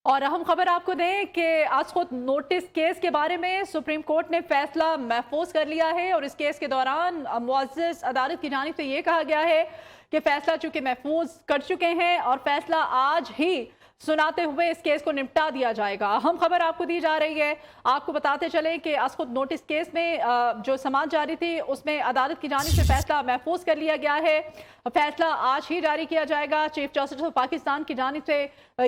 और अहम खबर आपको दें कि आज खुद नोटिस केस के बारे में सुप्रीम कोर्ट ने फैसला महफूज कर लिया है और इस केस के दौरान मुअज़्ज़ज़ अदालत की जानिब से ये कहा गया है कि फैसला चूंकि महफूज कर चुके हैं और फैसला आज ही सुनाते हुए इस केस को निपटा दिया जाएगा। अहम खबर आपको दी जा रही है। आपको बताते चले कि आज खुद नोटिस केस में जो समाअत जारी थी उसमें अदालत की जानिब से फैसला महफूज कर लिया गया है। फैसला आज ही जारी किया जाएगा। चीफ जस्टिस ऑफ पाकिस्तान की जानिब से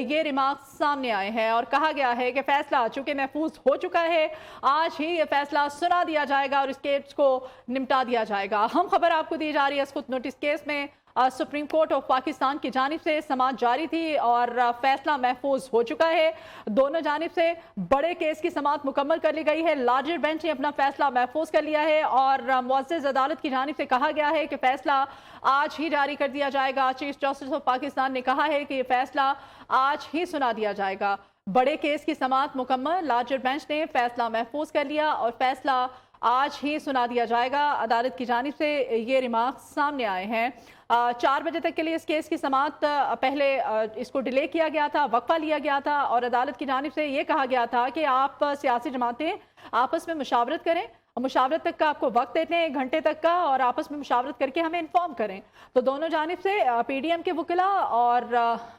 ये रिमार्क्स सामने आए हैं और कहा गया है कि फैसला चूंकि महफूज हो चुका है, आज ही ये फैसला सुना दिया जाएगा और इस केस को निपटा दिया जाएगा। अहम खबर आपको दी जा रही है। खुद नोटिस केस में सुप्रीम कोर्ट ऑफ पाकिस्तान की जानिब से समाअत जारी थी और फैसला महफूज हो चुका है। दोनों जानिब से बड़े केस की समाअत मुकम्मल कर ली गई है। लार्जर बेंच ने अपना फैसला महफूज कर लिया है और मुअज़्ज़ज़ अदालत की जानिब से कहा गया है कि फैसला आज ही जारी कर दिया जाएगा। चीफ जस्टिस ऑफ पाकिस्तान ने कहा है कि यह फैसला आज ही सुना दिया जाएगा। बड़े केस की समाअत मुकम्मल, लार्जर बेंच ने फैसला महफूज कर लिया और फैसला आज ही सुना दिया जाएगा। अदालत की जानिब से ये रिमार्क्स सामने आए हैं। 4 बजे तक के लिए इस केस की समाअत पहले इसको डिले किया गया था, वक्फा लिया गया था और अदालत की जानिब से ये कहा गया था कि आप सियासी जमातें आपस में मुशावरत करें। मुशावरत तक का आपको वक्त देते हैं 1 घंटे तक का और आपस में मुशावरत करके हमें इन्फॉर्म करें। तो दोनों जानिब से पीडीएम के वकीला और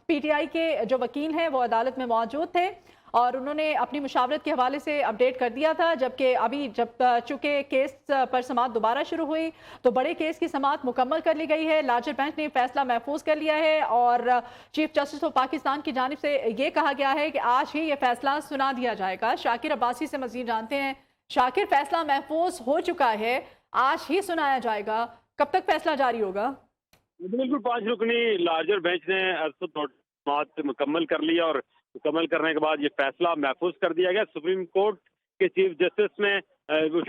पीटीआई के जो वकील हैं वो अदालत में मौजूद थे और उन्होंने अपनी मुशावरत के हवाले से अपडेट कर दिया था। जबकि अभी जब चूंकि केस पर समाअत दोबारा शुरू हुई तो बड़े केस की समाअत मुकम्मल कर ली गई है। लार्जर बेंच ने फैसला महफूज कर लिया है और चीफ जस्टिस ऑफ पाकिस्तान की जानिब से ये कहा गया है कि आज ही ये फैसला सुना दिया जाएगा। शाकिर अब्बासी से मजीद जानते हैं। शाकिर, फैसला महफूज हो चुका है, आज ही सुनाया जाएगा, कब तक फैसला जारी होगा? बिल्कुल 5 रुकनी लार्जर बेंच ने समाअत मुकम्मल कर लिया और मुकम्मल करने के बाद ये फैसला महफूज कर दिया गया। सुप्रीम कोर्ट के चीफ जस्टिस ने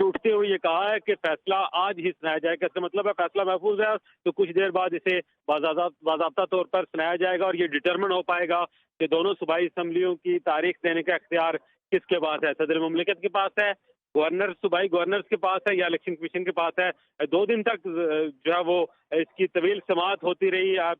उठते हुए ये कहा है कि फैसला आज ही सुनाया जाएगा। इसका मतलब है फैसला महफूज है तो कुछ देर बाद इसे बाज़ाब्ता तौर पर सुनाया जाएगा और ये डिटरमिन हो पाएगा कि दोनों सूबाई असम्बलियों की तारीख देने का इख्तियार किसके पास है। सदर मुमलिकत के पास है, सूबाई गवर्नर्स के पास है या इलेक्शन कमीशन के पास है। 2 दिन तक जो है वो इसकी तवील समाअत होती रही। आप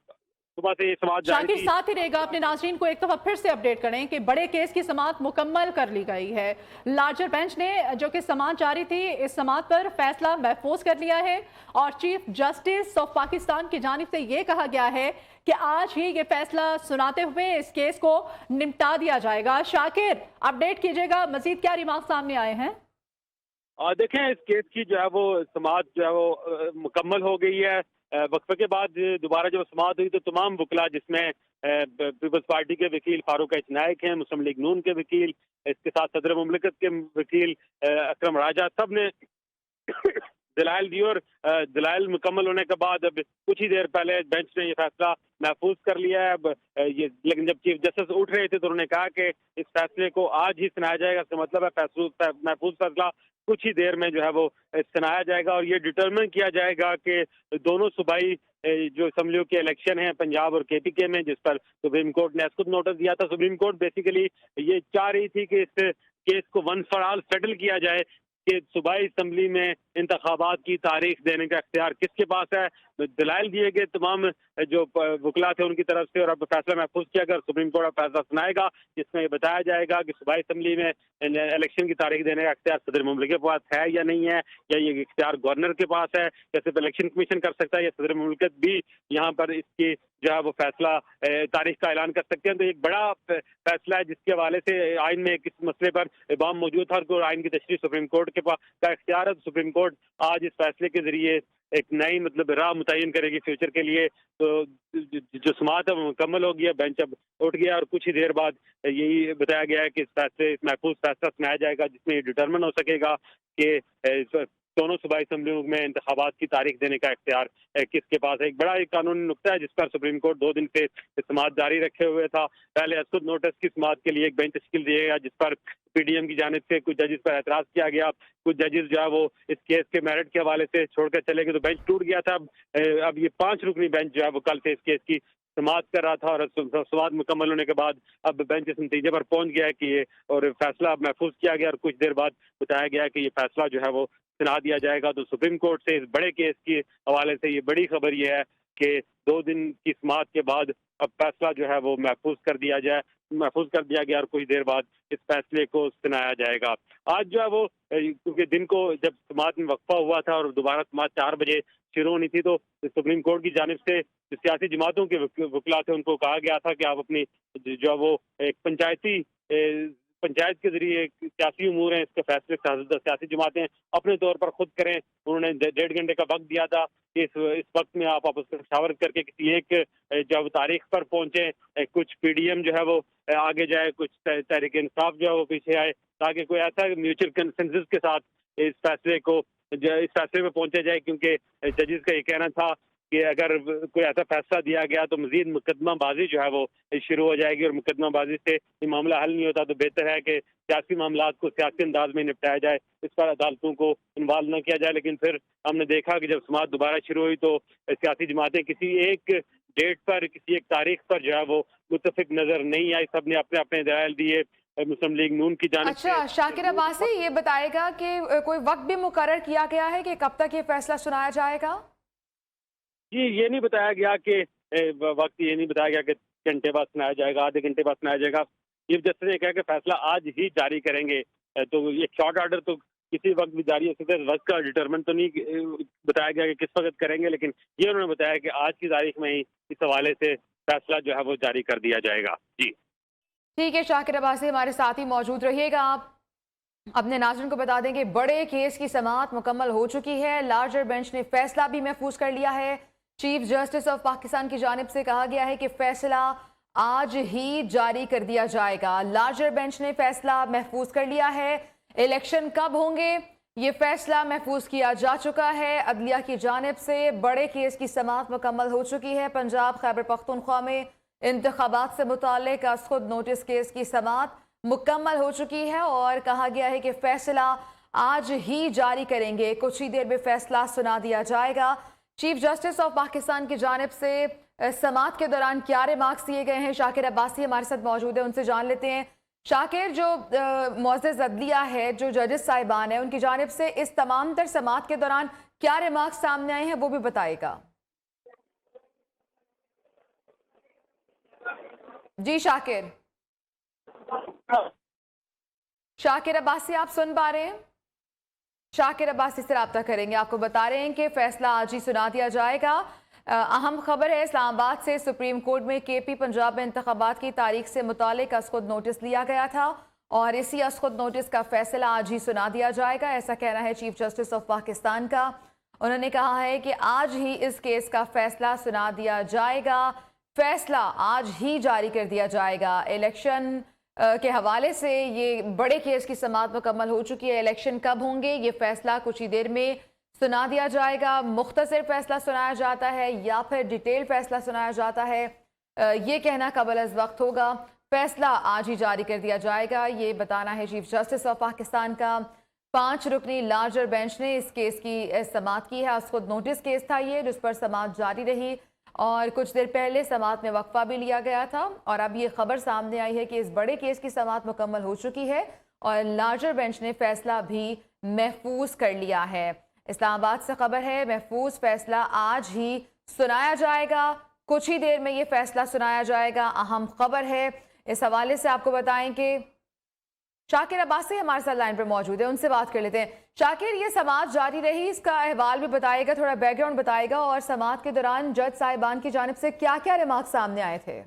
सुबह से ये समाअत जारी शाकिर थी। साथ ही रहेगा। अपने नाज़रीन को एक दफा फिर से अपडेट करें कि बड़े केस की समाअत मुकम्मल कर ली गई है। लार्जर बेंच ने जो कि समाअत जारी थी इस समाअत पर फैसला महफूज कर लिया है और चीफ जस्टिस ऑफ पाकिस्तान की जानिब से ये कहा गया है कि आज ही ये फैसला सुनाते हुए इस केस को निपटा दिया जाएगा। शाकिर, अपडेट कीजिएगा, मजीद क्या रिमार्क सामने आए हैं? देखें, इस केस की जो है वो समाअत जो है वो मुकम्मल हो गई है। वक्फे के बाद दोबारा जब समाअत हुई तो तमाम वकला जिसमें पीपल्स पार्टी के वकील फारूक एच नायक हैं, मुस्लिम लीग नून के वकील, इसके साथ सदर मुमलिकत के वकील अकरम राजा, सब ने दलाइल दी और दलाइल मुकम्मल होने के बाद अब कुछ ही देर पहले बेंच ने ये फैसला महफूज कर लिया है। अब ये लेकिन जब चीफ जस्टिस उठ रहे थे तो उन्होंने कहा कि इस फैसले को आज ही सुनाया जाएगा। इसका मतलब है महफूज फैसला कुछ ही देर में जो है वो सुनाया जाएगा और ये डिटरमिन किया जाएगा कि दोनों सूबाई जो असम्बलियों के इलेक्शन हैं पंजाब और केपीके में, जिस पर सुप्रीम कोर्ट ने खुद नोटिस दिया था। सुप्रीम कोर्ट बेसिकली ये चाह रही थी कि इस केस को वंस फॉर ऑल सेटल किया जाए कि सूबाई असम्बली में इंतखाबात की तारीख देने का इख्तियार किसके पास है। दलाइल दिए गए तमाम जो वकला थे उनकी तरफ से और अब फैसला महफूज किया अगर सुप्रीम कोर्ट फैसला सुनाएगा जिसमें ये बताया जाएगा कि सूबाई असम्बली में इलेक्शन की तारीख देने का इख्तियार सदर मुमलिकत के पास है या नहीं है, या ये इख्तियार गवर्नर के पास है, या सिर्फ इलेक्शन कमीशन कर सकता है या सदर मुमलिकत भी यहाँ पर इसकी जो है वो फैसला तारीख का ऐलान कर सकते हैं। तो एक बड़ा फैसला है जिसके हवाले से आइन में किस मसले पर इबाम मौजूद था और आइन की तशरीह सुप्रीम कोर्ट के पास का इख्तियार है। सुप्रीम कोर्ट आज इस फैसले के जरिए एक नई राह मुतय्यन करेगी फ्यूचर के लिए। तो जो समाअत है वो मुकम्मल हो गया, बेंच अब उठ गया और कुछ ही देर बाद यही बताया गया है कि इस महफूज फैसला सुनाया जाएगा जिसमें ये डिटरमिन हो सकेगा कि दोनों सूबाई असम्बलियों में इंतखाबात की तारीख देने का इख्तियार किसके पास है। एक बड़ा एक कानूनी नुक्ता है जिस पर सुप्रीम कोर्ट 2 दिन से समाअत जारी रखे हुए था। पहले असुद नोटिस की समाअत के लिए एक बेंच तश्कील दिया गया जिस पर पीडीएम की जानिब से कुछ जजेस पर एतराज किया गया। कुछ जजेस जो है वो इस केस के मेरिट के हवाले से छोड़कर चले गए तो बेंच टूट गया था। अब ये 5 रुकनी बेंच जो है वो कल से इस केस की समाअत कर रहा था और समाअत मुकम्मल होने के बाद अब बेंच इस नतीजे पर पहुंच गया है कि ये और फैसला महफूज किया गया और कुछ देर बाद बताया गया कि ये फैसला जो है वो सुना दिया जाएगा। तो सुप्रीम कोर्ट से इस बड़े केस के हवाले से ये बड़ी खबर ये है कि 2 दिन की समाअत के बाद अब फैसला जो है वो महफूज कर दिया जाए महफूज कर दिया गया और कुछ देर बाद इस फैसले को सुनाया जाएगा। आज जो है वो क्योंकि दिन को जब समाअत में वक्फा हुआ था और दोबारा समाअत 4 बजे शुरू होनी थी, तो सुप्रीम कोर्ट की जानिब से जो सियासी जमातों के वकीला थे उनको कहा गया था कि आप अपनी जो है वो एक पंचायत के जरिए सियासी उमूर हैं इसके फैसले सियासी जमातें अपने तौर पर खुद करें। उन्होंने 1.5 घंटे का वक्त दिया था कि इस वक्त में आप आपस में मशावरत करके किसी एक जब तारीख पर पहुंचे, कुछ पीडीएम जो है वो आगे जाए, कुछ तहरीक इंसाफ जो है वो पीछे आए, ताकि कोई ऐसा म्यूचुअल कंसेंसस के साथ इस फैसले में पहुंचा जाए। क्योंकि जजेस का ये कहना था कि अगर कोई ऐसा फैसला दिया गया तो मजीद मुकदमाबाजी जो है वो शुरू हो जाएगी और मुकदमाबाजी से ये मामला हल नहीं होता, तो बेहतर है कि सियासी मामला को सियासी अंदाज में निपटाया जाए, इस पर अदालतों को इन्वॉल्व न किया जाए। लेकिन फिर हमने देखा कि जब समाअत दोबारा शुरू हुई तो सियासी जमातें किसी एक डेट पर, किसी एक तारीख पर जो है वो मुत्तफिक नजर नहीं आई। सब ने अपने अपने दलाइल दिए। मुस्लिम लीग नून की जानिब से अच्छा, शाकिर अब्बासी ये बताएगा कि कोई वक्त भी मुकर्रर किया गया है कि कब तक ये फैसला सुनाया जाएगा? जी, ये नहीं बताया गया कि वक्त ये नहीं बताया गया कि घंटे बाद सुनाया जाएगा, आधे घंटे बाद सुनाया जाएगा। चीफ जस्टिस ने कहा कि फैसला आज ही जारी करेंगे। तो ये शॉर्ट ऑर्डर तो किसी वक्त भी जारी हो सकता है। वक्त का डिटरमिन तो नहीं बताया गया कि किस वक्त करेंगे, लेकिन ये उन्होंने बताया कि आज की तारीख में ही इस हवाले से फैसला जो है वो जारी कर दिया जाएगा। जी ठीक है, शाकिर अब्बासी हमारे साथ ही मौजूद रहिएगा। आप अपने नाज़रीन को बता दें कि बड़े केस की समाअत मुकम्मल हो चुकी है। लार्जर बेंच ने फैसला भी महफूज कर लिया है। चीफ जस्टिस ऑफ पाकिस्तान की जानिब से कहा गया है कि फैसला आज ही जारी कर दिया जाएगा। लार्जर बेंच ने फैसला महफूज कर लिया है। इलेक्शन कब होंगे ये फैसला महफूज किया जा चुका है। अदलिया की जानिब से बड़े केस की समाअत मुकम्मल हो चुकी है। पंजाब खैबर पख्तूनख्वा में इंतखाबात से मुताल्लिक अज़ खुद नोटिस केस की समाअत मुकम्मल हो चुकी है और कहा गया है कि फैसला आज ही जारी करेंगे। कुछ ही देर में फैसला सुना दिया जाएगा। चीफ जस्टिस ऑफ पाकिस्तान की जानिब से समाअत के दौरान क्या रिमार्क्स दिए गए हैं, शाकिर अब्बासी हमारे साथ मौजूद है, उनसे जान लेते हैं। शाकिर, जो मुअज़्ज़ज़ अदलिया है, जो जजेस साहिबान है, उनकी जानिब से इस तमाम तर समाअत के दौरान क्या रिमार्क्स सामने आए हैं वो भी बताएगा। जी शाकिर अब्बासी आप सुन पा रहे हैं? शाकिर अब्बासी से रब्ता करेंगे। आपको बता रहे हैं कि फैसला आज ही सुना दिया जाएगा। अहम खबर है, इस्लामाबाद से सुप्रीम कोर्ट में केपी पंजाब में इंतखाबात की तारीख से मुतालिक अज़ खुद नोटिस लिया गया था और इसी अज़ खुद नोटिस का फैसला आज ही सुना दिया जाएगा, ऐसा कहना है चीफ जस्टिस ऑफ पाकिस्तान का। उन्होंने कहा है कि आज ही इस केस का फैसला सुना दिया जाएगा। फैसला आज ही जारी कर दिया जाएगा। इलेक्शन के हवाले से ये बड़े केस की समाअत मुकम्मल हो चुकी है। इलेक्शन कब होंगे ये फैसला कुछ ही देर में सुना दिया जाएगा। मुख्तसर फैसला सुनाया जाता है या फिर डिटेल फैसला सुनाया जाता है, ये कहना कबल अज़ वक्त होगा। फैसला आज ही जारी कर दिया जाएगा, ये बताना है चीफ जस्टिस ऑफ पाकिस्तान का। 5 रुकनी लार्जर बेंच ने इस केस की समाअत की है। खुद नोटिस केस था ये, जिस पर समाअत जारी रही और कुछ देर पहले समाअत में वक्फा भी लिया गया था और अब ये खबर सामने आई है कि इस बड़े केस की समाअत मुकम्मल हो चुकी है और लार्जर बेंच ने फैसला भी महफूज कर लिया है। इस्लामाबाद से खबर है, महफूज फैसला आज ही सुनाया जाएगा। कुछ ही देर में ये फैसला सुनाया जाएगा। अहम खबर है, इस हवाले से आपको बताएं कि शाकिर अब्बासी हमारे साथ लाइन पर मौजूद है, उनसे बात कर लेते हैं। शाकिर, ये समाअत जारी रही, इसका अहवाल भी बताएगा, थोड़ा बैकग्राउंड बताएगा और समाअत के दौरान जज साहिबान की जानिब से क्या क्या रिमार्क सामने आए थे?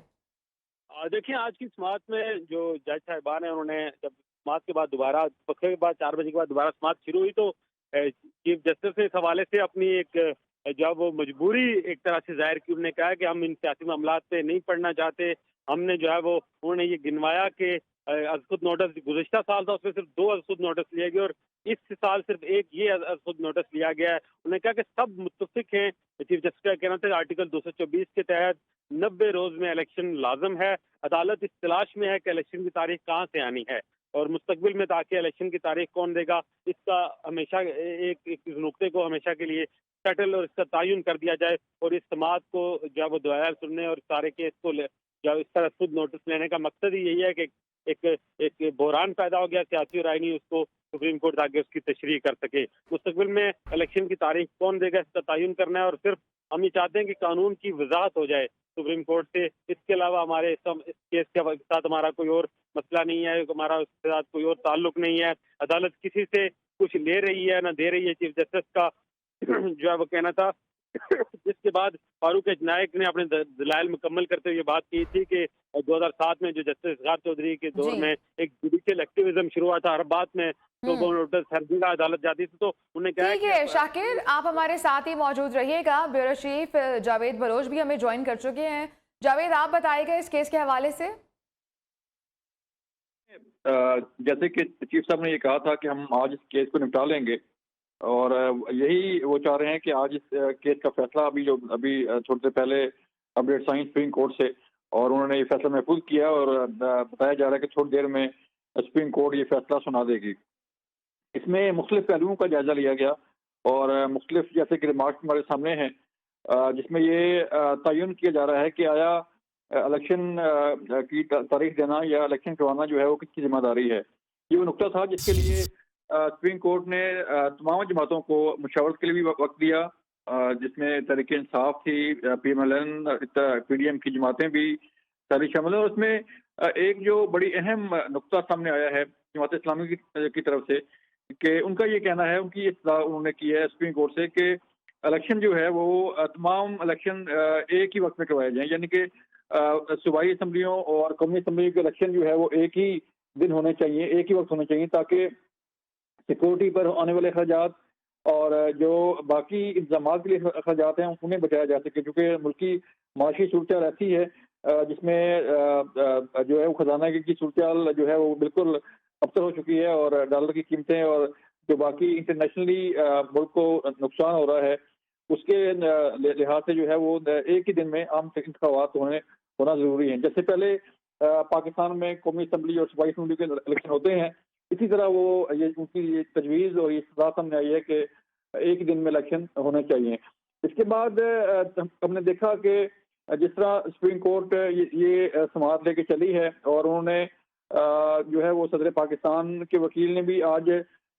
देखिए, आज की समाअत में जो जज साहिबान है उन्होंने जब समाअत के बाद दोबारा वक्फे के बाद 4 बजे के बाद दोबारा समाअत शुरू हुई तो चीफ जस्टिस ने इस हवाले से अपनी एक जो वो मजबूरी एक तरह से जाहिर की। उन्होंने कहा कि हम इन सियासी मामलात पे नहीं पढ़ना चाहते। हमने जो है वो उन्होंने ये गिनवाया कि अज़खुद नोटिस गुज़िश्ता साल था उसमें सिर्फ 2 अज़खुद नोटिस लिए गए और इस साल सिर्फ एक ये अज़खुद नोटिस लिया गया है। उन्होंने कहा कि सब मुत्तफिक हैं। चीफ जस्टिस का कहना था आर्टिकल 224 के तहत 90 रोज में इलेक्शन लाजम है। अदालत इस तलाश में है कि इलेक्शन की तारीख कहाँ से आनी है और मुस्तकबिल में ताकि इलेक्शन की तारीख कौन देगा, इसका हमेशा एक नुक्ते को हमेशा के लिए सेटल और इसका तयन कर दिया जाए और इस समाअत को जो है वो दोबारा सुनने और सारे केस को जो इस तरह खुद नोटिस लेने का मकसद ही यही है कि एक एक बहरान पैदा हो गया सियासी, और आईनी उसको सुप्रीम कोर्ट आगे उसकी तशरीह कर सके। मुस्तकबिल में इलेक्शन की तारीख कौन देगा, इसका तयन करना है, और सिर्फ हम ये चाहते हैं कि कानून की वजाहत हो जाए सुप्रीम कोर्ट से। इसके अलावा हमारे इस केस के साथ हमारा कोई और मसला नहीं है, हमारा उसके साथ कोई और ताल्लुक नहीं है। अदालत किसी से कुछ ले रही है ना दे रही है। चीफ जस्टिस का जो है वो कहना था, जिसके बाद फारूक नायक ने अपने दलाइल मुकम्मल करते हुए बात की थी कि 2007 में जो जस्टिस इसगार चौधरी के दौर में एक जुडिशियल एक्टिविज्म शुरू हुआ था हर बात में, तो वो नोटिस हर जगह अदालत जाती थी, तो उन्हें कहा ठीक है शाकिर, आप हमारे साथ ही मौजूद रहिएगा। ब्यूरो चीफ जावेद बलोच भी हमें ज्वाइन कर चुके हैं। जावेद, आप बताइएगा इस केस के हवाले से। जैसे कि चीफ साहब ने ये कहा था कि हम आज इस केस को निपटा लेंगे, और यही वो चाह रहे हैं कि आज इस केस का फैसला अभी थोड़ी देर पहले अपडेट्स आई सुप्रीम कोर्ट से, और उन्होंने ये फैसला महफूज किया, और बताया जा रहा है कि थोड़ी देर में सुप्रीम कोर्ट ये फैसला सुना देगी। इसमें मुख्तलिफ पहलुओं का जायजा लिया गया, और मुख्तलिफ जैसे कि रिमार्क्स हमारे सामने हैं, जिसमें ये तयन किया जा रहा है कि आया इलेक्शन की तारीख देना या इलेक्शन करवाना जो है वो किसकी जिम्मेदारी है। ये वो नुकता था जिसके लिए सुप्रीम कोर्ट ने तमाम जमातों को मुशावरत के लिए भी वक्त दिया, जिसमें तहरीक इंसाफ थी, PMLN, PDM की जमातें भी सारी शामिल हैं। और उसमें एक जो बड़ी अहम नुकता सामने आया है जमात इस्लामी की तरफ से, कि उनका ये कहना है, उनकी ये इत्तला उन्होंने की है सुप्रीम कोर्ट से कि इलेक्शन जो है वो तमाम इलेक्शन एक ही वक्त में करवाए जाएं, यानी कि सूबाई असम्बलियों और कौमी असम्बली के इलेक्शन जो है वो एक ही दिन होने चाहिए, एक ही वक्त होने चाहिए, ताकि सिक्योरिटी पर आने वाले अखराजात और जो बाकी इंतजाम के लिए अखराजात हैं उन्हें बचाया जा सके। क्योंकि मुल्की माशी सूरत ऐसी है जिसमें जो है वो खजाना की सूरत जो है वो बिल्कुल अबतर हो चुकी है, और डॉलर की कीमतें और जो बाकी इंटरनेशनली मुल्क को नुकसान हो रहा है उसके लिहाज से जो है वो एक ही दिन में आम इंतखाबात होना जरूरी है। जैसे पहले पाकिस्तान में कौमी असम्बली और सूबाई असम्बली के इलेक्शन होते हैं, इसी तरह वो उनकी ये तजवीज़ और ये सलाह सामने आई है कि एक ही दिन में इलेक्शन होने चाहिए। इसके बाद हमने देखा कि जिस तरह सुप्रीम कोर्ट ये समाअत लेके चली है, और उन्होंने जो है वो सदर पाकिस्तान के वकील ने भी आज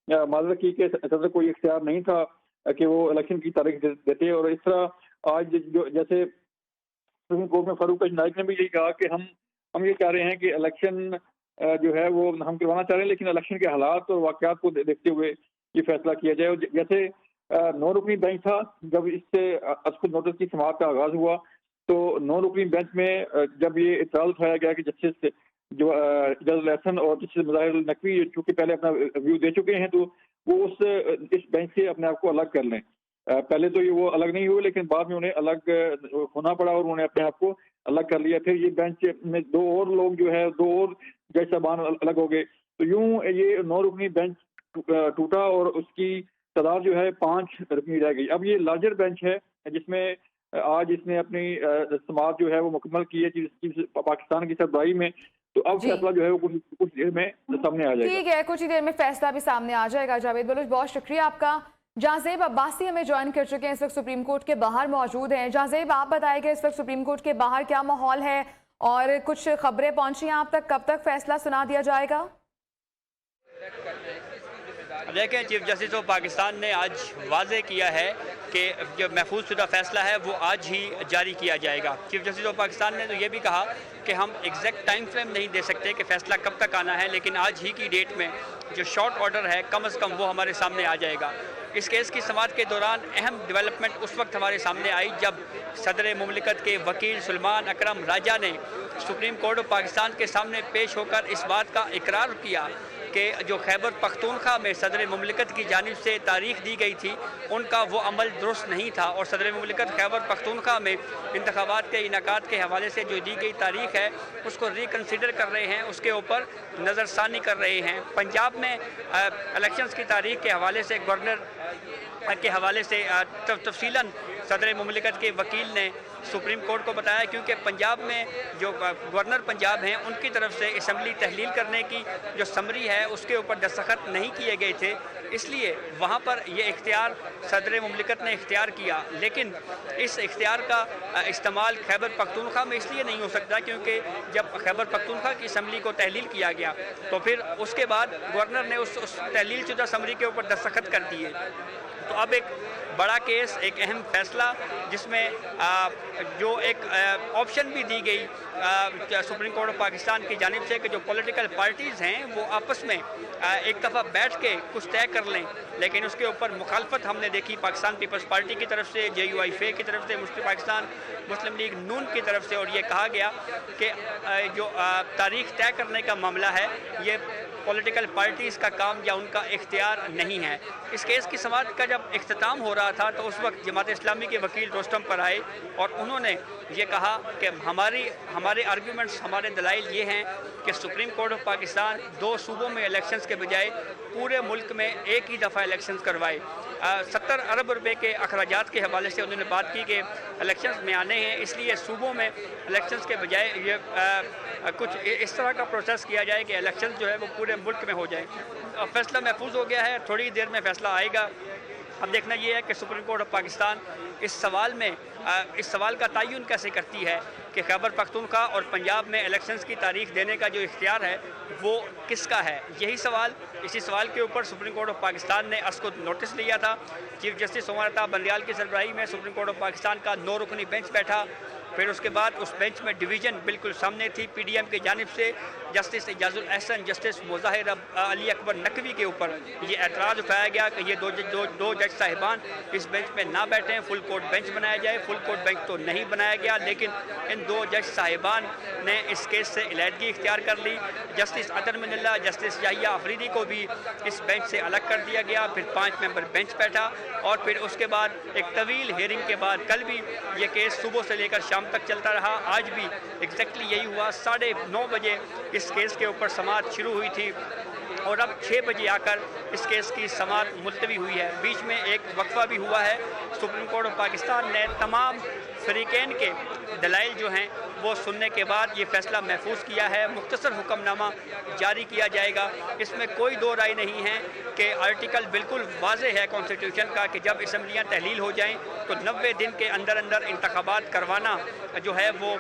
माजरत की कि सदर को ये इख्तियार नहीं था कि वो इलेक्शन की तारीख देते। और इस तरह आज जो जैसे सुप्रीम कोर्ट में फारूक नायक ने भी यही कहा कि हम ये चाह रहे हैं कि इलेक्शन जो है वो हम करवाना चाह रहे हैं, लेकिन इलेक्शन के हालात और वाक़यात को देखते हुए ये फैसला किया जाए। और जैसे 9 रुकनी बेंच था, जब इससे अदखुद नोटिस की समाअत का आगाज़ हुआ, तो 9 रुकनी बेंच में जब ये इतराज़ उठाया गया कि जस्टिस जो जज लहसन और जस्टिस मुज़ाहिर नकवी चूँकि पहले अपना व्यू दे चुके हैं, तो वो इस बेंच से अपने आप को अलग कर लें। पहले तो ये वो अलग नहीं हुए, लेकिन बाद में उन्हें अलग होना पड़ा और उन्होंने अपने आप को अलग कर लिया। फिर ये बेंच में 2 और लोग जो है 2 और जज साहबान अलग हो गए, तो यूं ये 9 रुकनी बेंच टूटा और उसकी तादाद जो है 5 रुकनी रह गई। अब ये लार्जर बेंच है जिसमें आज इसने अपनी समाअत जो है वो मुकम्मल की है पाकिस्तान की सरबराही में। तो अब फैसला जो है वो कुछ देर में सामने आ जाएगा। ठीक है, कुछ ही देर में फैसला भी सामने आ जाएगा। जावेद बलोच, बहुत शुक्रिया आपका। जहांजेब अब्बासी हमें ज्वाइन कर चुके हैं, इस वक्त सुप्रीम कोर्ट के बाहर मौजूद हैं। जहांजेब, आप बताइएगा इस वक्त सुप्रीम कोर्ट के बाहर क्या माहौल है और कुछ खबरें पहुंची हैं आप तक, कब तक फैसला सुना दिया जाएगा? देखें, चीफ जस्टिस ऑफ पाकिस्तान ने आज वाजे किया है कि जो महफूज शुदा फैसला है वो आज ही जारी किया जाएगा। चीफ जस्टिस ऑफ पाकिस्तान ने तो ये भी कहा कि हम एग्जैक्ट टाइम फ्रेम नहीं दे सकते कि फ़ैसला कब तक आना है, लेकिन आज ही की डेट में जो शॉर्ट ऑर्डर है कम अज़ कम वो हमारे सामने आ जाएगा। इस केस की समाअत के दौरान अहम डेवलपमेंट उस वक्त हमारे सामने आई जब सदर मुमलिकत के वकील सुलेमान अकरम राजा ने सुप्रीम कोर्ट ऑफ पाकिस्तान के सामने पेश होकर इस बात का इकरार किया कि जो खैबर पख्तूनख्वा में सदर मुमलिकत की जानिब से तारीख दी गई थी उनका वो अमल दुरुस्त नहीं था, और सदर मुमलिकत खैबर पख्तूनख्वा में इंतखाबात के इनाकात के हवाले से जो दी गई तारीख है उसको रिकन्सिडर कर रहे हैं, उसके ऊपर नज़रसानी कर रहे हैं। पंजाब में इलेक्शंस की तारीख के हवाले से गवर्नर के हवाले से तफसीलन सदर मुमलिकत के वकील ने सुप्रीम कोर्ट को बताया, क्योंकि पंजाब में जो गवर्नर पंजाब हैं उनकी तरफ से असम्बली तहलील करने की जो समरी है उसके ऊपर दस्तखत नहीं किए गए थे, इसलिए वहाँ पर ये इख्तियार सदर मुमलिकत ने इख्तियार किया। लेकिन इस इख्तियार का इस्तेमाल खैबर पख्तूनख्वा में इसलिए नहीं हो सकता क्योंकि जब खैबर पख्तूनख्वा की असम्बली को तहलील किया गया तो फिर उसके बाद गवर्नर ने उस तहलील शुदा समरी के ऊपर दस्तखत कर दिए। तो अब एक बड़ा केस, एक अहम फैसला जिसमें जो एक ऑप्शन भी दी गई सुप्रीम कोर्ट ऑफ पाकिस्तान की जानिब से कि जो पॉलिटिकल पार्टीज़ हैं वो आपस में एक दफ़ा बैठ के कुछ तय कर लें, लेकिन उसके ऊपर मुखालफत हमने देखी पाकिस्तान पीपल्स पार्टी की तरफ से, JUIF की तरफ से, मुस्लिम लीग नून की तरफ से, और ये कहा गया कि जो तारीख तय करने का मामला है ये पॉलिटिकल पार्टीज़ का काम या उनका इख्तियार नहीं है। इस केस की समाअत का जब इख्तिताम हो रहा था तो उस वक्त जमात इस्लामी के वकील रोस्टम पर आए और उन्होंने ये कहा कि हमारे आर्ग्यूमेंट्स, हमारे दलाइल ये हैं कि सुप्रीम कोर्ट ऑफ पाकिस्तान 2 सूबों में इलेक्शंस के बजाय पूरे मुल्क में एक ही दफ़ा इलेक्शंस करवाए। 70 अरब रुपए के अखराजात के हवाले से उन्होंने बात की कि इलेक्शंस में आने हैं, इसलिए सूबों में इलेक्शंस के बजाय ये कुछ इस तरह का प्रोसेस किया जाए कि इलेक्शंस जो है वो पूरे मुल्क में हो जाए। फैसला महफूज हो गया है, थोड़ी देर में फैसला आएगा। अब देखना ये है कि सुप्रीम कोर्ट ऑफ पाकिस्तान इस सवाल का तयन कैसे करती है कि खैबर पख्तूनख्वा और पंजाब में इलेक्शंस की तारीख देने का जो इख्तियार है वो किसका है। इसी सवाल के ऊपर सुप्रीम कोर्ट ऑफ पाकिस्तान ने असकुद नोटिस लिया था। चीफ जस्टिस उमर अता बंदियाल की सरबराही में सुप्रीम कोर्ट ऑफ पाकिस्तान का 9 रुकनी बेंच बैठा। फिर उसके बाद उस बेंच में डिवीज़न बिल्कुल सामने थी। PDM की जानिब से जस्टिस इजाजुल अहसन, जस्टिस मुज़ाहिर अली अकबर नकवी के ऊपर ये एतराज़ उठाया गया कि ये दो जज साहिबान इस बेंच में ना बैठें, फुल कोर्ट बेंच बनाया जाए। फुल कोर्ट बेंच तो नहीं बनाया गया, लेकिन इन 2 जज साहिबान ने इस केस से इलादगी इख्तियार कर ली। जस्टिस अतर मिनल्ला, जस्टिस याहिया अफरीदी को भी इस बेंच से अलग कर दिया गया। फिर 5 मेंबर बेंच बैठा और फिर उसके बाद एक तवील हेयरिंग के बाद कल भी ये केस सुबह से लेकर शाम तक चलता रहा। आज भी एग्जैक्टली यही हुआ। 9:30 बजे इस केस के ऊपर समाअत शुरू हुई थी और अब 6 बजे आकर इस केस की समाअत मुलतवी हुई है। बीच में एक वक्फा भी हुआ है। सुप्रीम कोर्ट ऑफ पाकिस्तान ने तमाम फरीकैन के दलाइल जो हैं वो सुनने के बाद ये फैसला महफूज किया है। मुख्तसर हुक्मनामा जारी किया जाएगा। इसमें कोई दो राय नहीं है कि आर्टिकल बिल्कुल वाज़ेह है कॉन्स्टिट्यूशन का कि जब असम्बलियाँ तहलील हो जाएं तो 90 दिन के अंदर अंदर इंतखाबात करवाना जो है वो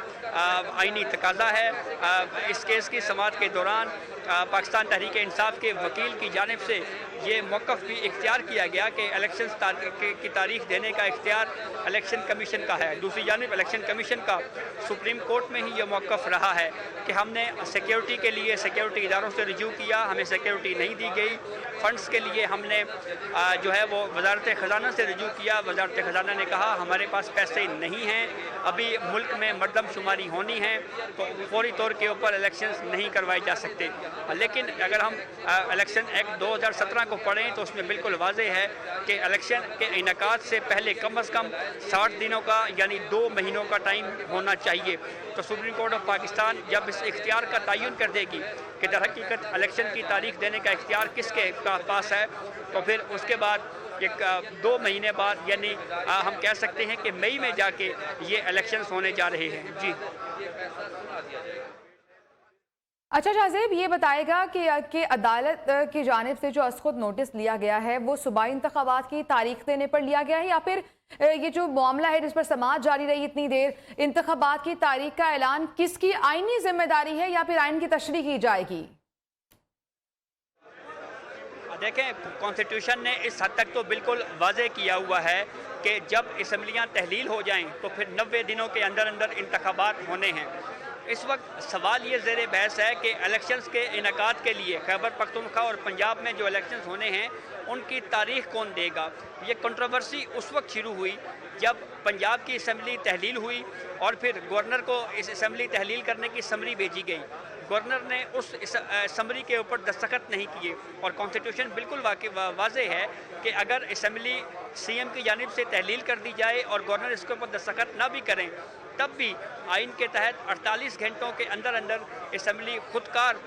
आइनी तकाज़ा है। इस केस की समाअत के दौरान पाकिस्तान तहरीक इंसाफ के वकील की जानिब से ये मौक़िफ़ भी इख्तियार किया गया कि इलेक्शन की तारीख देने का इख्तियार इलेक्शन कमीशन का है। दूसरी जानिब इलेक्शन कमीशन का सुप्रीम कोर्ट में ही ये मौक़िफ़ रहा है कि हमने सिक्योरिटी के लिए सिक्योरिटी इदारों से रिज्यू किया, हमें सिक्योरिटी नहीं दी गई। फ़ंड्स के लिए हमने जो है वो वजारत ख़जाना से रिज्यू किया। वजारत ख़जाना ने कहा हमारे पास पैसे नहीं हैं, अभी मुल्क में मरदमशुमारी होनी है तो फौरी तौर के ऊपर इलेक्शंस नहीं करवाए जा सकते। लेकिन अगर हम इलेक्शन एक्ट 2017 को पढ़ें तो उसमें बिल्कुल वाज़ेह है कि इलेक्शन के इनेकाद से पहले कम अज़ कम 60 दिनों का यानी 2 महीनों का टाइम होना चाहिए। तो सुप्रीम कोर्ट ऑफ पाकिस्तान जब इस इख्तियार का तयन कर देगी कि दर हकीकत इलेक्शन की तारीख देने का इख्तियार किसके पास है, तो फिर उसके बाद 2 महीने बाद यानी हम कह सकते हैं कि मई में जाके ये इलेक्शंस होने जा रहे हैं। जी अच्छा शाहज़ेब, ये बताएगा कि अदालत की जानिब से जो असखुद नोटिस लिया गया है वो सूबाई इंतखाबात की तारीख देने पर लिया गया है या फिर ये जो मामला है जिस पर समाअत जारी रही इतनी देर, इंतखाबात की तारीख का ऐलान किसकी आईनी जिम्मेदारी है या फिर आइन की तशरीह की जाएगी? देखें, कॉन्स्टिट्यूशन ने इस हद तक तो बिल्कुल वाज़ेह किया हुआ है कि जब असम्बलियाँ तहलील हो जाएं तो फिर 90 दिनों के अंदर अंदर इंतखाबात होने हैं। इस वक्त सवाल ये ज़ेर बहस है कि इलेक्शंस के इनेकाद के लिए खैबर पख्तूनख्वा और पंजाब में जो इलेक्शंस होने हैं उनकी तारीख कौन देगा। ये कंट्रोवर्सी उस वक्त शुरू हुई जब पंजाब की असम्बली तहलील हुई और फिर गवर्नर को इस असम्बली तहलील करने की समरी भेजी गई। गवर्नर ने उस समरी के ऊपर दस्तखत नहीं किए और कॉन्स्टिट्यूशन बिल्कुल वाज़ेह है कि अगर असम्बली CM की जानिब से तहलील कर दी जाए और गवर्नर इसके ऊपर दस्तखत ना भी करें तब भी आइन के तहत 48 घंटों के अंदर अंदर असम्बली खुदकार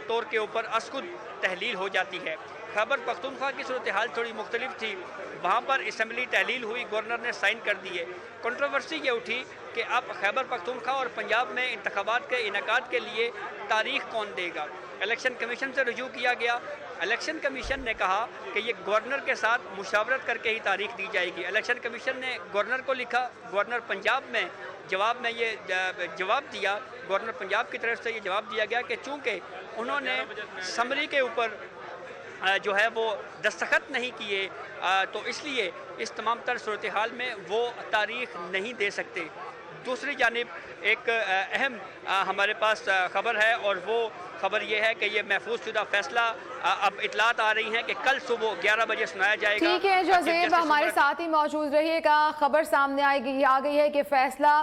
तौर के ऊपर असखुद तहलील हो जाती है। खैबर पख्तूनख्वा की सूरत हाल थोड़ी मुख्तलिफ थी। वहाँ पर असम्बली तहलील हुई, गवर्नर ने साइन कर दिए। कंट्रोवर्सी ये उठी कि अब खैबर पख्तूनख्वा और पंजाब में इंतखाबात के इनेकाद के लिए तारीख कौन देगा। इलेक्शन कमीशन से रुजू किया गया। इलेक्शन कमीशन ने कहा कि ये गवर्नर के साथ मुशावरत करके ही तारीख दी जाएगी। इलेक्शन कमीशन ने गवर्नर को लिखा, गवर्नर पंजाब में जवाब में ये जवाब दिया, गवर्नर पंजाब की तरफ से ये जवाब दिया गया कि चूँकि उन्होंने समरी के ऊपर जो है वो दस्तखत नहीं किए तो इसलिए इस तमाम तर सूरत हाल में वो तारीख नहीं दे सकते। दूसरी जानिब एक अहम हमारे पास खबर है और वो खबर ये है कि ये महफूज शुदा फैसला अब इतलात आ रही हैं कि कल सुबह 11 बजे सुनाया जाएगा। ठीक है जोसेफ, हमारे साथ ही मौजूद रहिएगा। खबर सामने आ गई है कि फैसला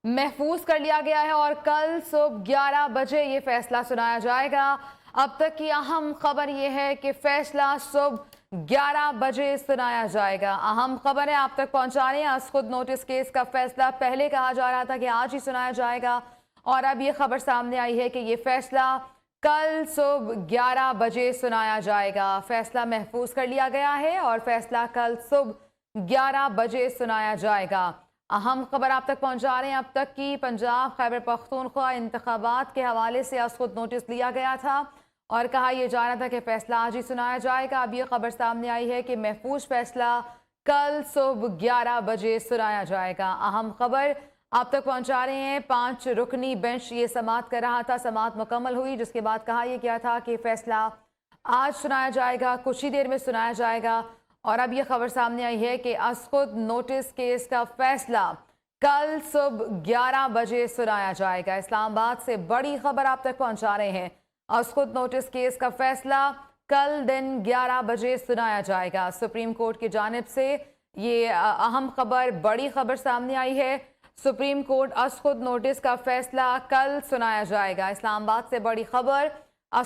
महफूज कर लिया गया है और कल सुबह 11 बजे ये फैसला सुनाया जाएगा। अब तक की अहम खबर यह है कि फैसला सुबह 11 बजे सुनाया जाएगा। अहम खबर है आप तक पहुंचा रहे हैं। खुद नोटिस केस का फैसला पहले कहा जा रहा था कि आज ही सुनाया जाएगा और अब ये खबर सामने आई है कि ये फैसला कल सुबह 11 बजे सुनाया जाएगा। फैसला महफूज कर लिया गया है और फैसला कल सुबह 11 बजे सुनाया जाएगा। अहम खबर आप तक पहुंचा रहे हैं। अब तक की पंजाब खैबर पख्तूनख्वा इंतखाबात के हवाले से आज खुद नोटिस लिया गया था और कहा यह जा रहा था कि फैसला आज ही सुनाया जाएगा। अब यह खबर सामने आई है कि महफूज फैसला कल सुबह 11 बजे सुनाया जाएगा। अहम खबर आप तक पहुंचा रहे हैं। 5 रुकनी बेंच ये समाअत कर रहा था, समाअत मुकम्मल हुई जिसके बाद कहा यह गया था कि फैसला आज सुनाया जाएगा, कुछ ही देर में सुनाया जाएगा। और अब यह खबर सामने आई है कि खुद नोटिस केस का फैसला कल सुबह 11 बजे सुनाया जाएगा। इस्लामाबाद से बड़ी खबर आप तक पहुंचा रहे हैं। खुद नोटिस केस का फैसला कल दिन 11 बजे सुनाया जाएगा। सुप्रीम कोर्ट की जानिब से ये अहम खबर, बड़ी खबर सामने आई है। सुप्रीम कोर्ट खुद नोटिस का फैसला कल सुनाया जाएगा। इस्लामाबाद से बड़ी खबर,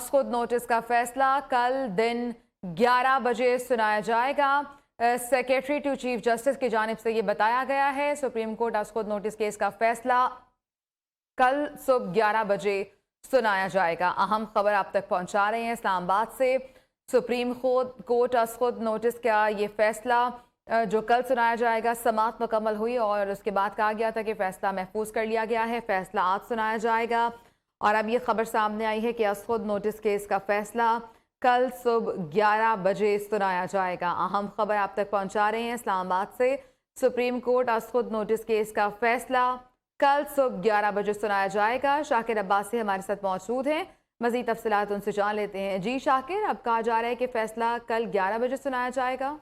खुद नोटिस का फैसला कल दिन 11 बजे सुनाया जाएगा। सेक्रेटरी टू चीफ जस्टिस की जानिब से ये बताया गया है। सुप्रीम कोर्ट खुद नोटिस केस का फैसला कल सुबह 11 बजे सुनाया जाएगा। अहम खबर आप तक पहुंचा रहे हैं इस्लामाबाद से। सुप्रीम कोर्ट खुद नोटिस का ये फैसला जो कल सुनाया जाएगा, समाअत मुकम्मल हुई और उसके बाद कहा गया था कि फैसला महफूज कर लिया गया है, फैसला आज सुनाया जाएगा। और अब ये खबर सामने आई है कि खुद नोटिस केस का फैसला कल सुबह 11 बजे सुनाया जाएगा। अहम खबर आप तक पहुंचा रहे हैं इस्लामाबाद से। सुप्रीम कोर्ट खुद नोटिस केस का फैसला कल सुबह 11 बजे सुनाया जाएगा। शाकिर अब्बासी हमारे साथ मौजूद हैं, मज़ीद तफसीलात उनसे जान लेते हैं। जी शाकिर, अब कहा जा रहा है कि फैसला कल 11 बजे सुनाया जाएगा।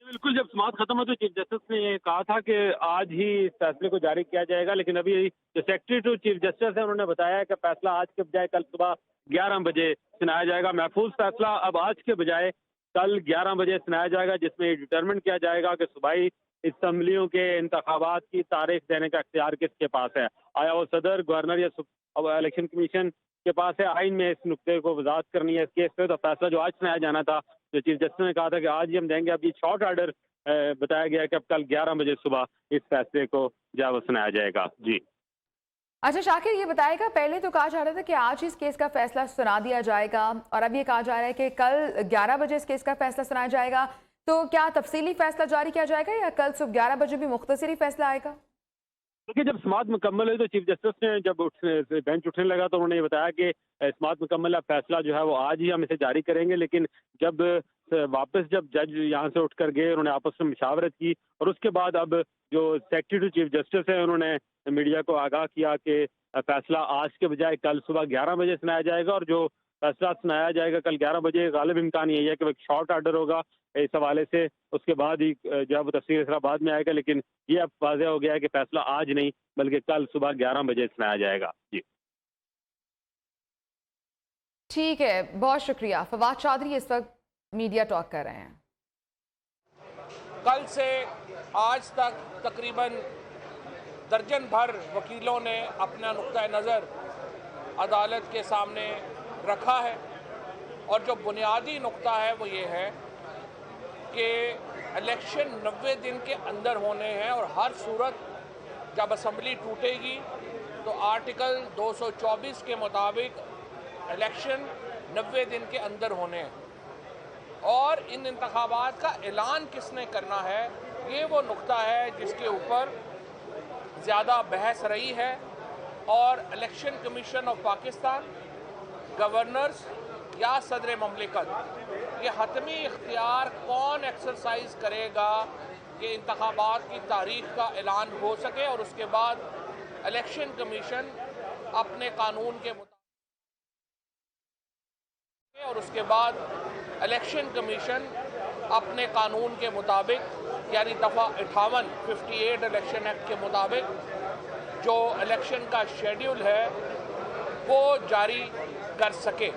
बिल्कुल, जब समाअत खत्म हुई तो चीफ जस्टिस ने ये कहा था कि आज ही इस फैसले को जारी किया जाएगा, लेकिन अभी जो सेक्रेटरी टू चीफ जस्टिस है उन्होंने बताया कि फैसला आज के बजाय कल सुबह 11 बजे सुनाया जाएगा। महफूज फैसला अब आज के बजाय कल 11 बजे सुनाया जाएगा, जिसमें ये डिटरमिन किया जाएगा कि सूबाई असम्बलियों के इंतखाबात की तारीख देने का इख्तियार किसके पास है। आया वो सदर, गवर्नर या इलेक्शन कमीशन के पास है। आइन में इस नुक्ते को वजाहत करनी है इस केस पे। तो फैसला जो आज सुनाया जाना था, जो चीफ जस्टिस ने कहा था कि आज ही हम देंगे, अब ये शॉर्ट ऑर्डर बताया गया कि अब कल 11 बजे सुबह इस फैसले को जो है वो सुनाया जाएगा। जी अच्छा शाकिर, ये बताएगा, पहले तो कहा जा रहा था कि आज इस केस का फैसला सुना दिया जाएगा और अब ये कहा जा रहा है कि कल 11 बजे इस केस का फैसला सुनाया जाएगा। तो क्या तफसीली फैसला जारी किया जाएगा या कल सुबह 11 बजे भी मुख्तसरी फैसला आएगा? देखिए, जब समाअत मुकम्मल हुई तो चीफ जस्टिस ने जब बेंच उठने लगा तो उन्होंने ये बताया कि समाअत मुकम्मल है, फैसला जो है वो आज ही हम इसे जारी करेंगे। लेकिन जब वापस जब जज यहाँ से उठकर गए, उन्होंने आपस में मुशावरत की और उसके बाद अब जो सेक्रेटरी टू चीफ जस्टिस है उन्होंने मीडिया को आगाह किया कि फैसला आज के बजाय कल सुबह 11 बजे सुनाया जाएगा। और जो फैसला सुनाया जाएगा कल 11 बजे, गालिब इम्कान यही है कि वो एक शॉर्ट ऑर्डर होगा इस हवाले से। उसके बाद ही जो है वो तफसील बाद में आएगा, लेकिन ये अब वाज़ेह हो गया है कि फैसला आज नहीं बल्कि कल सुबह 11 बजे सुनाया जाएगा। जी ठीक है, बहुत शुक्रिया। फवाद चौधरी इस वक्त मीडिया टॉक कर रहे हैं। कल से आज तक तकरीबन दर्जन भर वकीलों ने अपना नुक्ता नज़र अदालत के सामने रखा है और जो बुनियादी नुक्ता है वो ये है कि इलेक्शन 90 दिन के अंदर होने हैं और हर सूरत जब असम्बली टूटेगी तो आर्टिकल 224 के मुताबिक इलेक्शन 90 दिन के अंदर होने हैं। और इन इंतखाबात का ऐलान किसने करना है, ये वो नुक्ता है जिसके ऊपर ज़्यादा बहस रही है। और election commission of Pakistan, governors या सदर ममलिकत, ये हतमी इख्तियार कौन एक्सरसाइज करेगा कि इंतखाबात की तारीख का ऐलान हो सके और उसके बाद इलेक्शन कमीशन अपने कानून के मुताबिक यानी दफ़ा 58 इलेक्शन एक्ट के मुताबिक जो इलेक्शन का शेड्यूल है वो जारी कर सके।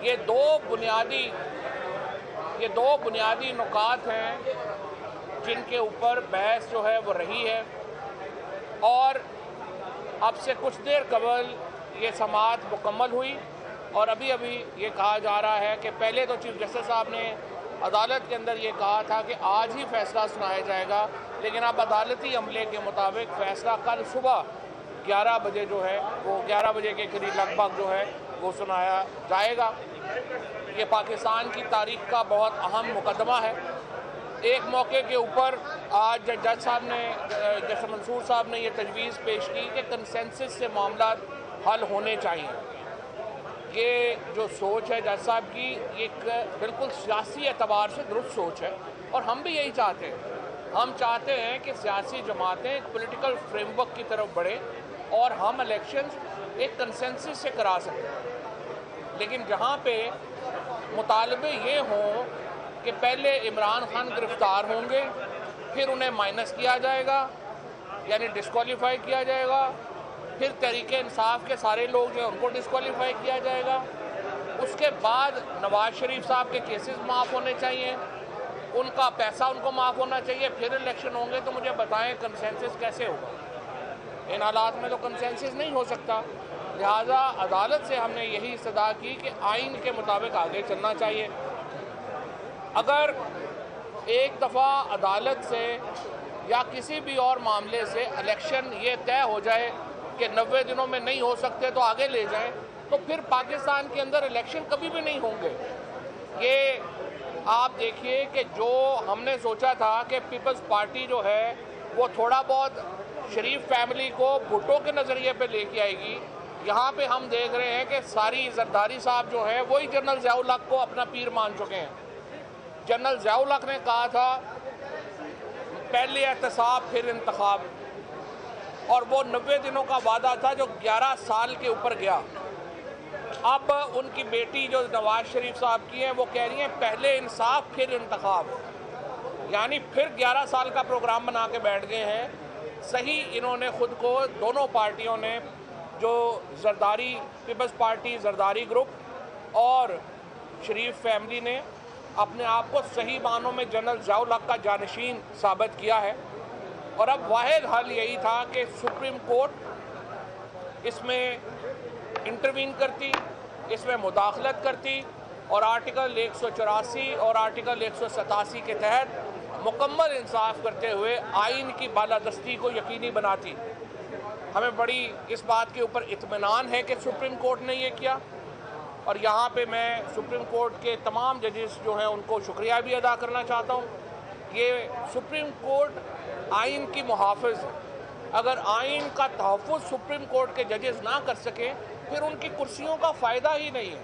ये दो बुनियादी नुकात हैं जिनके ऊपर बहस जो है वो रही है। और अब से कुछ देर कबल ये समाअत मुकम्मल हुई और अभी ये कहा जा रहा है कि पहले तो चीफ जस्टिस साहब ने अदालत के अंदर ये कहा था कि आज ही फैसला सुनाया जाएगा, लेकिन अब अदालती अमले के मुताबिक फ़ैसला कल सुबह 11 बजे जो है वो 11 बजे के करीब लगभग जो है वो सुनाया जाएगा। ये पाकिस्तान की तारीख का बहुत अहम मुकदमा है। एक मौके के ऊपर आज जज साहब ने, जस्टिस मंसूर साहब ने ये तजवीज़ पेश की कि कंसेंसस से मामला हल होने चाहिए। ये जो सोच है जज साहब की, एक बिल्कुल सियासी एतबार से दुरुस्त सोच है और हम भी यही चाहते हैं। हम चाहते हैं कि सियासी जमातें एक पॉलिटिकल फ्रेमवर्क की तरफ बढ़ें और हम इलेक्शंस एक कंसेंसस से करा सकें। लेकिन जहाँ पे मुतालबे ये हों कि पहले इमरान खान गिरफ्तार होंगे, फिर उन्हें माइनस किया जाएगा यानी डिस्क्वालीफाई किया जाएगा, फिर तहरीके इंसाफ के सारे लोग जो हैं उनको डिस्क्वालीफाई किया जाएगा, उसके बाद नवाज शरीफ साहब के केसेस माफ़ होने चाहिए, उनका पैसा उनको माफ़ होना चाहिए, फिर इलेक्शन होंगे। तो मुझे बताएं कंसेंसस कैसे होगा? इन हालात में तो कंसेंसस नहीं हो सकता। लिहाजा अदालत से हमने यही इस्तदा की कि आइन के मुताबिक आगे चलना चाहिए। अगर एक दफ़ा अदालत से या किसी भी और मामले से इलेक्शन ये तय हो जाए कि 90 दिनों में नहीं हो सकते तो आगे ले जाएं, तो फिर पाकिस्तान के अंदर इलेक्शन कभी भी नहीं होंगे। ये आप देखिए कि जो हमने सोचा था कि पीपल्स पार्टी जो है वो थोड़ा बहुत शरीफ फैमिली को भुट्टो के नज़रिए पे लेके आएगी, यहाँ पे हम देख रहे हैं कि सारी जरदारी साहब जो है वही जनरल ज़ियाउल हक को अपना पीर मान चुके हैं। जनरल ज़ियाउल हक ने कहा था पहले एहतसाब फिर इंतखाब, और वो 90 दिनों का वादा था जो 11 साल के ऊपर गया। अब उनकी बेटी जो नवाज शरीफ साहब की हैं वो कह रही हैं पहले इंसाफ फिर इंतखाब, यानी फिर 11 साल का प्रोग्राम बना के बैठ गए हैं। सही इन्होंने ख़ुद को, दोनों पार्टियों ने, जो Zardari Peoples Party, Zardari group और शरीफ फैमिली ने अपने आप को सही मानों में जनरल ज़ियाउल हक का जानशीन साबित किया है। और अब वाहिद हल यही था कि सुप्रीम कोर्ट इसमें इंटरवीन करती, इसमें मुदाखलत करती और आर्टिकल 184 और आर्टिकल 187 के तहत मुकम्मल इंसाफ करते हुए आइन की बालादस्ती को यकीनी बनाती। हमें बड़ी इस बात के ऊपर इत्मीनान है कि सुप्रीम कोर्ट ने ये किया, और यहाँ पे मैं सुप्रीम कोर्ट के तमाम जजेस जो हैं उनको शुक्रिया भी अदा करना चाहता हूँ। ये सुप्रीम कोर्ट आइन की मुहाफ़िज़ है। अगर आइन का तहफ़्फ़ुज़ सुप्रीम कोर्ट के जजेस ना कर सकें फिर उनकी कुर्सियों का फ़ायदा ही नहीं है,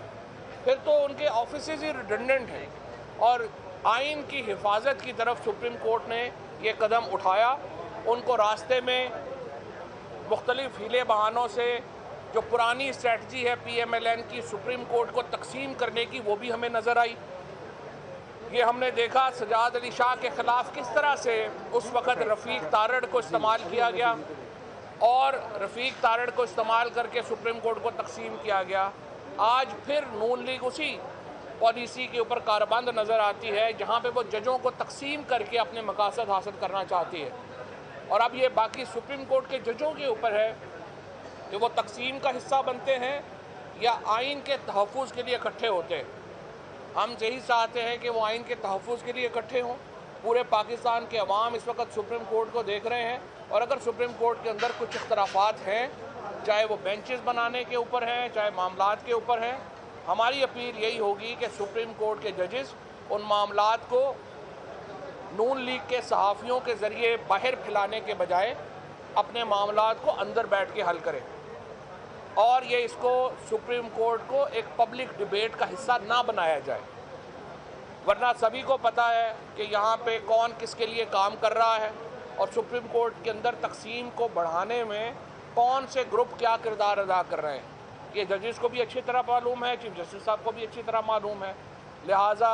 फिर तो उनके ऑफिसेज़ ही रिडंडेंट हैं। और आइन की हिफाजत की तरफ सुप्रीम कोर्ट ने ये कदम उठाया। उनको रास्ते में मुख्तलिफ हीले बहानों से जो पुरानी स्ट्रेटजी है PMLN की सुप्रीम कोर्ट को तकसीम करने की, वो भी हमें नज़र आई। ये हमने देखा सजाद अली शाह के ख़िलाफ़ किस तरह से उस वक़्त रफ़ीक तारड़ को इस्तेमाल किया गया और रफ़ीक तारड़ को इस्तेमाल करके सुप्रीम कोर्ट को तकसीम किया गया। आज फिर नून लीग उसी पॉलिसी के ऊपर कारबंद नज़र आती है जहाँ पे वो जजों को तकसीम करके अपने मकासद हासिल करना चाहती है। और अब ये बाकी सुप्रीम कोर्ट के जजों के ऊपर है कि वो तकसीम का हिस्सा बनते हैं या आइन के तहफ़्फ़ुज़ के लिए इकट्ठे होते हैं। हम यही चाहते हैं कि वो आइन के तहफ़्फ़ुज़ के लिए इकट्ठे हों। पूरे पाकिस्तान के अवाम इस वक्त सुप्रीम कोर्ट को देख रहे हैं, और अगर सुप्रीम कोर्ट के अंदर कुछ इख्तलाफात हैं, चाहे वो बेंचेस बनाने के ऊपर हैं, चाहे मामलात के ऊपर हैं, हमारी अपील यही होगी कि सुप्रीम कोर्ट के जजेस उन मामलात को नून लीग के सहाफ़ियों के ज़रिए बाहर फैलाने के बजाय अपने मामलात को अंदर बैठ के हल करें और ये इसको सुप्रीम कोर्ट को एक पब्लिक डिबेट का हिस्सा ना बनाया जाए। वरना सभी को पता है कि यहाँ पे कौन किसके लिए काम कर रहा है और सुप्रीम कोर्ट के अंदर तकसीम को बढ़ाने में कौन से ग्रुप क्या किरदार अदा कर रहे हैं। ये जजेस को भी अच्छी तरह मालूम है, चीफ जस्टिस साहब को भी अच्छी तरह मालूम है। लिहाजा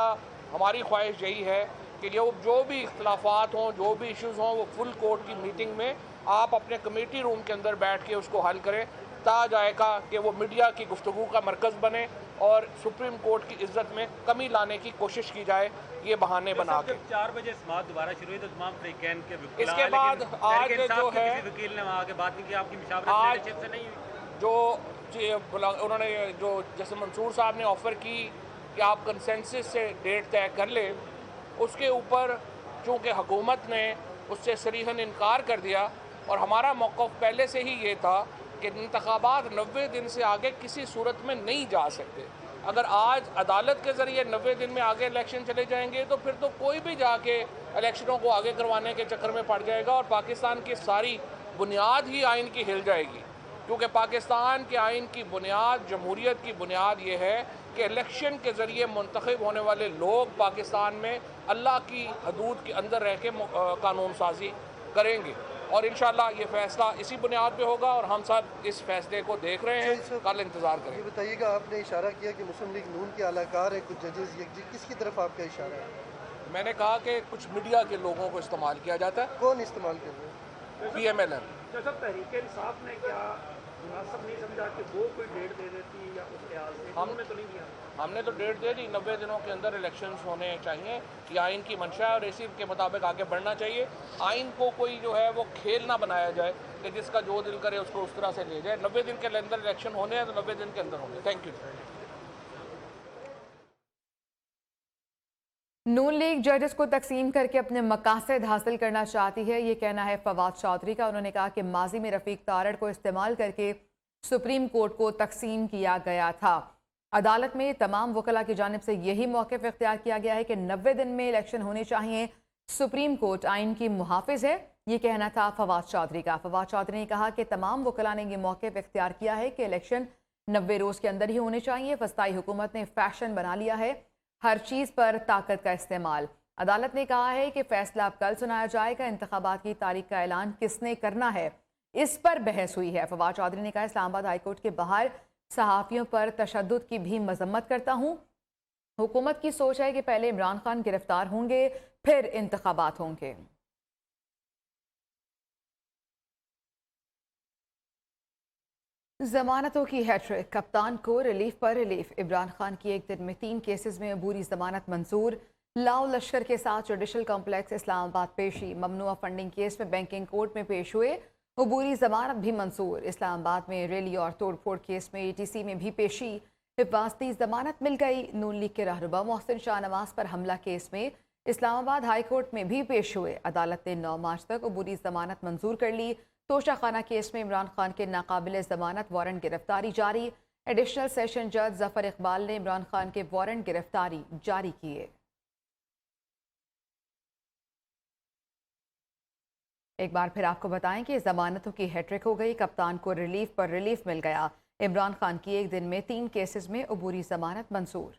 हमारी ख्वाहिश यही है कि जो भी इख्तलाफात हों, जो भी इश्यूज़ हों, वो फुल कोर्ट की मीटिंग में आप अपने कमेटी रूम के अंदर बैठ के उसको हल करें, ता जाएगा कि वो मीडिया की गुफ्तगू का मरकज़ बने और सुप्रीम कोर्ट की इज्जत में कमी लाने की कोशिश की जाए, ये बहाने बना के। 4 बजे समाअत दोबारा शुरू हुई तो तमाम फ्रीकैन के वकील इसके बाद आज जो है किसी वकील ने वहाँ के बात नहीं की, आपकी मुशावरत आज लीडरशिप से नहीं हुई। जो उन्होंने जो जैसे मंसूर साहब ने ऑफ़र की कि आप कंसेंसस से डेट तय कर लें, उसके ऊपर चूँकि हुकूमत ने उससे सरीहन इनकार कर दिया और हमारा मौक़िफ़ पहले से ही ये था कि इंतखाबात 90 दिन से आगे किसी सूरत में नहीं जा सकते। अगर आज अदालत के ज़रिए 90 दिन में आगे इलेक्शन चले जाएंगे तो फिर तो कोई भी जाके इलेक्शनों को आगे करवाने के चक्कर में पड़ जाएगा और पाकिस्तान की सारी बुनियाद ही आइन की हिल जाएगी। क्योंकि पाकिस्तान के आइन की बुनियाद, जमहूरियत की बुनियाद ये है कि इलेक्शन के ज़रिए मुंतखब होने वाले लोग पाकिस्तान में अल्लाह की हदूद के अंदर रह के कानून साजी करेंगे और इंशाअल्लाह ये फैसला इसी बुनियाद पे होगा और हम सब इस फैसले को देख रहे हैं, कल इंतज़ार करें। ये बताइएगा, आपने इशारा किया कि मुस्लिम लीग नून के आलाकार है, कुछ जजेस, किसकी तरफ आपका इशारा है? मैंने कहा कि कुछ मीडिया के लोगों को इस्तेमाल किया जाता है। कौन इस्तेमाल कर रहे हैं? PMLN। जैसा तहरीक इंसाफ ने क्या मुनासिब नहीं समझा कि वो कोई डेट दे देती या उस ख्याल से हमने तो नहीं दिया? हमने तो डेट दे दी, 90 दिनों के अंदर इलेक्शंस होने चाहिए। ये आइन की मंशा है और इसी के मुताबिक आगे बढ़ना चाहिए। आइन को कोई जो है वो खेल ना बनाया जाए कि जिसका जो दिल करे उसको उस तरह से ले जाए। 90 दिन के अंदर इलेक्शन होने हैं तो 90 दिन के अंदर होंगे। Thank you. नून लीग जजेस को तकसीम करके अपने मकासद हासिल करना चाहती है, ये कहना है फवाद चौधरी का। उन्होंने कहा कि माजी में रफीक तारड़ को इस्तेमाल करके सुप्रीम कोर्ट को तकसीम किया गया था। अदालत में तमाम वकला की जानिब से यही मौक़िफ़ इख्तियार किया गया है कि 90 दिन में इलेक्शन होने चाहिए। सुप्रीम कोर्ट आइन की मुहाफिज है, ये कहना था फवाद चौधरी का। फवाद चौधरी ने कहा कि तमाम वकला ने यह मौक़िफ़ इख्तियार किया है कि इलेक्शन 90 रोज़ के अंदर ही होने चाहिए। वस्ताई हुकूमत ने फैशन बना लिया है हर चीज़ पर ताकत का इस्तेमाल। अदालत ने कहा है कि फैसला अब कल सुनाया जाएगा। इंतखाबात की तारीख का ऐलान किसने करना है, इस पर बहस हुई है। फवाद चौधरी ने कहा इस्लामाबाद हाईकोर्ट के बाहर सहाफ़ियों पर तशद्दुद की भी मजम्मत करता हूँ। हुकूमत की सोच है कि पहले इमरान खान गिरफ्तार होंगे, फिर इंतखाबात होंगे। जमानतों की हैट्रिक, कप्तान को रिलीफ पर रिलीफ। इमरान खान की एक दिन में 3 केसेस में अबूरी जमानत मंजूर। लाओ लश्कर के साथ जुडिशल कॉम्प्लेक्स इस्लामाबाद पेशी। ममनुआ फंडिंग केस में बैंकिंग कोर्ट में पेश हुए, अबूरी जमानत भी मंजूर। इस्लामाबाद में रैली और तोड़फोड़ केस में ETC में भी पेशी, हिफाजती जमानत मिल गई। नून लीग के रहनुमा मोहसिन शाहनवाज पर हमला केस में इस्लामाबाद हाई कोर्ट में भी पेश हुए। अदालत ने 9 मार्च तक अबूरी जमानत मंजूर कर ली। तोशाखाना केस में इमरान खान के नाकाबिल जमानत वारंट गिरफ्तारी जारी। एडिशनल सेशन जज जफर इकबाल ने इमरान खान के वारंट गिरफ्तारी जारी किए। एक बार फिर आपको बताएं कि जमानतों की हैट्रिक हो गई, कप्तान को रिलीफ पर रिलीफ मिल गया। इमरान खान की एक दिन में 3 केसेस में अबूरी जमानत मंजूर।